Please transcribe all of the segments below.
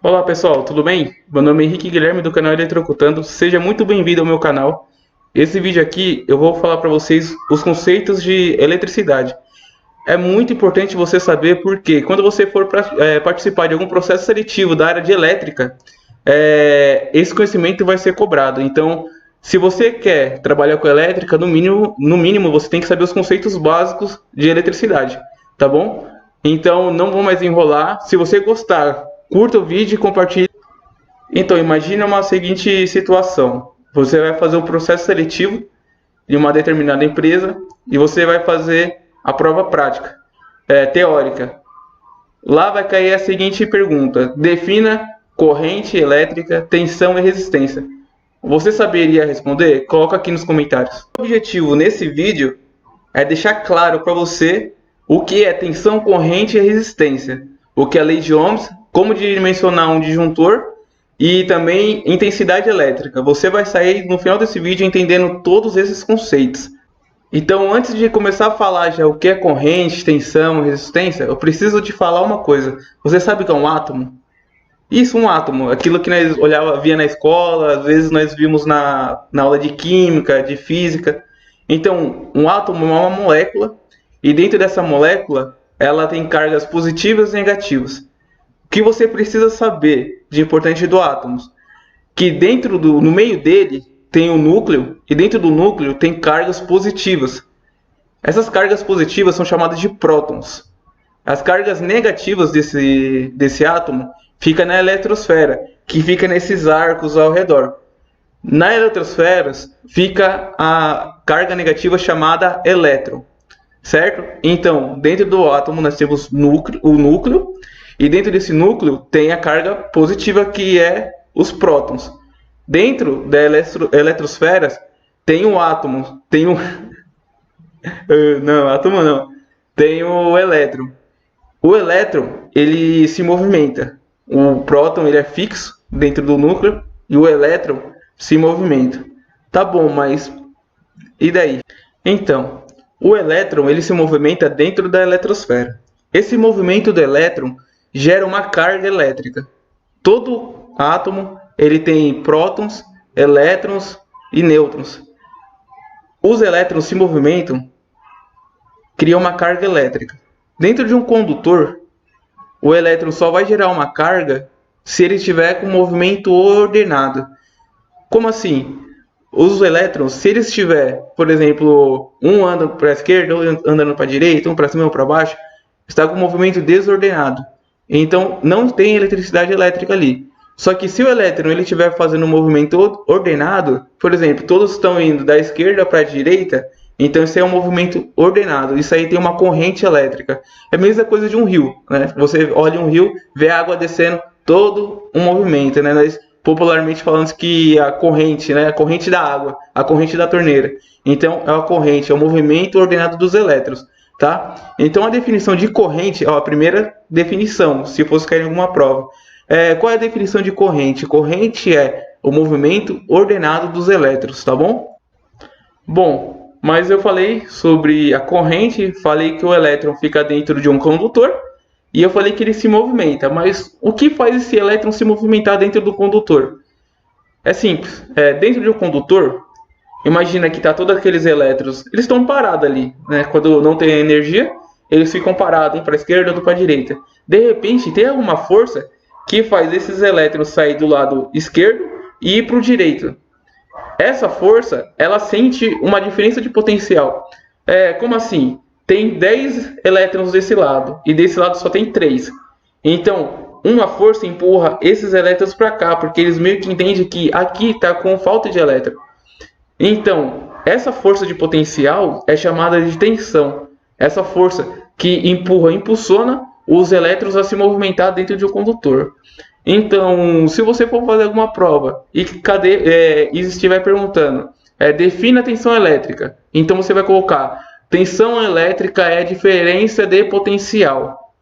Olá pessoal, tudo bem? Meu nome é Henrique Guilherme do canal Eletrocutando. Seja muito bem-vindo ao meu canal. Esse vídeo aqui eu vou falar para vocês os conceitos de eletricidade. É muito importante você saber porque quando você for participar de algum processo seletivo da área de elétrica, esse conhecimento vai ser cobrado. Então, se você quer trabalhar com elétrica, no mínimo você tem que saber os conceitos básicos de eletricidade, tá bom? Então, não vou mais enrolar. Se você gostar, curta o vídeo e compartilhe. Então, imagine uma seguinte situação. Você vai fazer um processo seletivo de uma determinada empresa e você vai fazer a prova prática, teórica. Lá vai cair a seguinte pergunta: defina corrente elétrica, tensão e resistência. Você saberia responder? Coloca aqui nos comentários. O objetivo nesse vídeo é deixar claro para você o que é tensão, corrente e resistência, o que é a lei de Ohms, como dimensionar um disjuntor e também intensidade elétrica. Você vai sair no final desse vídeo entendendo todos esses conceitos. Então, antes de começar a falar já o que é corrente, tensão, resistência, eu preciso te falar uma coisa. Você sabe o que é um átomo? Isso, um átomo. Aquilo que nós via na escola, às vezes nós vimos na aula de química, de física. Então, um átomo é uma molécula e dentro dessa molécula ela tem cargas positivas e negativas. O que você precisa saber de importante do átomo? Que no meio dele tem o núcleo e dentro do núcleo tem cargas positivas. Essas cargas positivas são chamadas de prótons. As cargas negativas desse átomo ficam na eletrosfera, que fica nesses arcos ao redor. Na eletrosfera fica a carga negativa chamada elétron, certo? Então, dentro do átomo nós temos o núcleo, e dentro desse núcleo tem a carga positiva, que é os prótons. Dentro da eletrosfera tem o átomo, tem o... não, átomo não. Tem o elétron. O elétron, ele se movimenta. O próton, ele é fixo dentro do núcleo e o elétron se movimenta. Tá bom, mas e daí? Então, o elétron, ele se movimenta dentro da eletrosfera. Esse movimento do elétron gera uma carga elétrica. Todo átomo, ele tem prótons, elétrons e nêutrons. Os elétrons se movimentam, criam uma carga elétrica. Dentro de um condutor, o elétron só vai gerar uma carga se ele estiver com movimento ordenado. Como assim? Os elétrons, se eles estiver, por exemplo, um andando para a esquerda, outro andando para a direita, um para cima ou para baixo, está com movimento desordenado. Então, não tem eletricidade elétrica ali. Só que se o elétron ele estiver fazendo um movimento ordenado, por exemplo, todos estão indo da esquerda para a direita, então isso é um movimento ordenado. Isso aí tem uma corrente elétrica. É a mesma coisa de um rio, né? Você olha um rio, vê a água descendo, todo um movimento, né? Nós popularmente falamos que a corrente, né? A corrente da água, a corrente da torneira. Então é uma corrente, é o movimento ordenado dos elétrons, tá? Então a definição de corrente, ó, a primeira definição, se fosse cair em alguma prova. Qual é a definição de corrente? Corrente é o movimento ordenado dos elétrons, tá bom? Bom, mas eu falei sobre a corrente, falei que o elétron fica dentro de um condutor e eu falei que ele se movimenta. Mas o que faz esse elétron se movimentar dentro do condutor? É simples. Dentro de um condutor, imagina que tá todos aqueles elétrons, eles estão parados ali, né? Quando não tem energia, eles ficam parados, um para a esquerda, outro para a direita. De repente, tem alguma força que faz esses elétrons sair do lado esquerdo e ir para o direito. Essa força, ela sente uma diferença de potencial. Como assim? Tem 10 elétrons desse lado e desse lado só tem 3. Então, uma força empurra esses elétrons para cá, porque eles meio que entendem que aqui está com falta de elétron. Então, essa força de potencial é chamada de tensão. Essa força que impulsiona os elétrons a se movimentar dentro de um condutor. Então, se você for fazer alguma prova e estiver perguntando, defina a tensão elétrica, então você vai colocar: tensão elétrica é a diferença de potencial.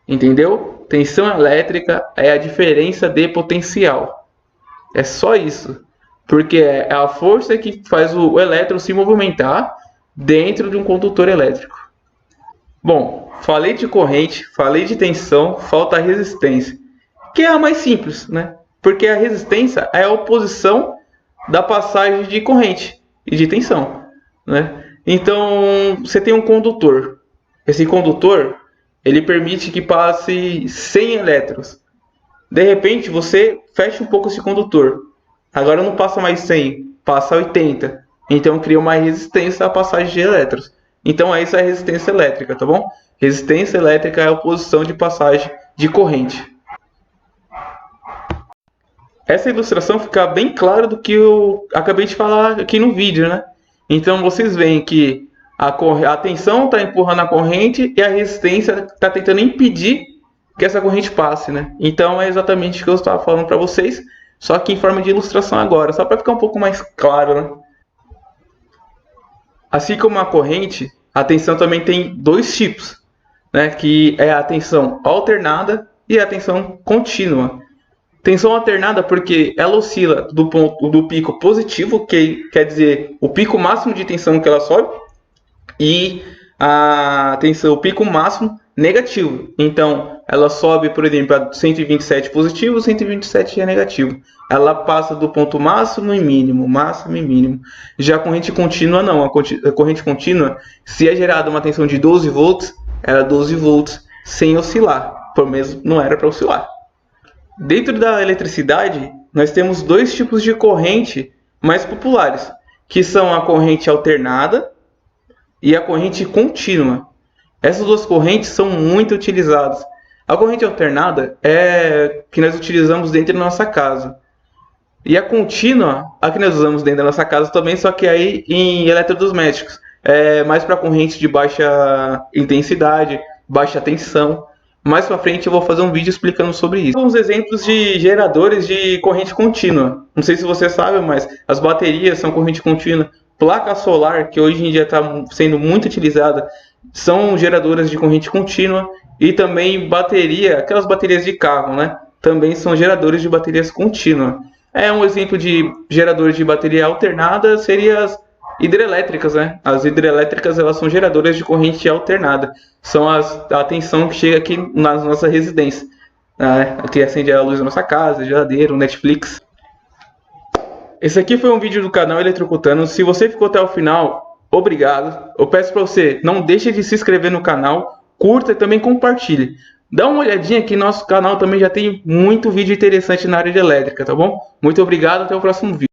Entendeu? Tensão elétrica é a diferença de potencial. É só isso. Porque é a força que faz o elétron se movimentar dentro de um condutor elétrico. Bom, falei de corrente, falei de tensão, falta a resistência. que é a mais simples, né? Porque a resistência é a oposição da passagem de corrente e de tensão, né? Então, você tem um condutor. Esse condutor, ele permite que passe 100 elétrons. De repente, você fecha um pouco esse condutor. Agora não passa mais 100, passa 80. Então, cria uma resistência à passagem de elétrons. Então, essa é a resistência elétrica, tá bom? Resistência elétrica é a oposição de passagem de corrente. Essa ilustração fica bem clara do que eu acabei de falar aqui no vídeo, né? Então, vocês veem que a tensão está empurrando a corrente e a resistência está tentando impedir que essa corrente passe, né? Então, é exatamente o que eu estava falando para vocês, só que em forma de ilustração agora, só para ficar um pouco mais claro, né? Assim como a corrente, a tensão também tem dois tipos, né? Que é a tensão alternada e a tensão contínua. Tensão alternada porque ela oscila do pico positivo, que quer dizer o pico máximo de tensão que ela sobe, e a tensão, o pico máximo negativo. Então, ela sobe, por exemplo, a 127 positivo, 127 é negativo. Ela passa do ponto máximo e mínimo, máximo e mínimo. Já a corrente contínua não. A corrente contínua, se é gerada uma tensão de 12 volts, era 12 volts sem oscilar. Pelo menos não era para oscilar. Dentro da eletricidade, nós temos dois tipos de corrente mais populares, que são a corrente alternada e a corrente contínua. Essas duas correntes são muito utilizadas. A corrente alternada é que nós utilizamos dentro da nossa casa. E a contínua, a que nós usamos dentro da nossa casa também, só que aí em eletrodomésticos. É mais para correntes de baixa intensidade, baixa tensão. Mais para frente eu vou fazer um vídeo explicando sobre isso. Alguns exemplos de geradores de corrente contínua. Não sei se você sabe, mas as baterias são corrente contínua. Placa solar, que hoje em dia está sendo muito utilizada, são geradoras de corrente contínua. E também bateria, aquelas baterias de carro, né? Também são geradores de baterias contínuas. Um exemplo de geradores de bateria alternada seria as hidrelétricas, né? As hidrelétricas, elas são geradoras de corrente alternada. São a tensão que chega aqui na nossa residência, né? Que acende a luz da nossa casa, geladeira, Netflix. Esse aqui foi um vídeo do canal Eletrocutando. Se você ficou até o final, obrigado. Eu peço para você, não deixe de se inscrever no canal, curta e também compartilhe. Dá uma olhadinha que nosso canal também já tem muito vídeo interessante na área de elétrica, tá bom? Muito obrigado, até o próximo vídeo.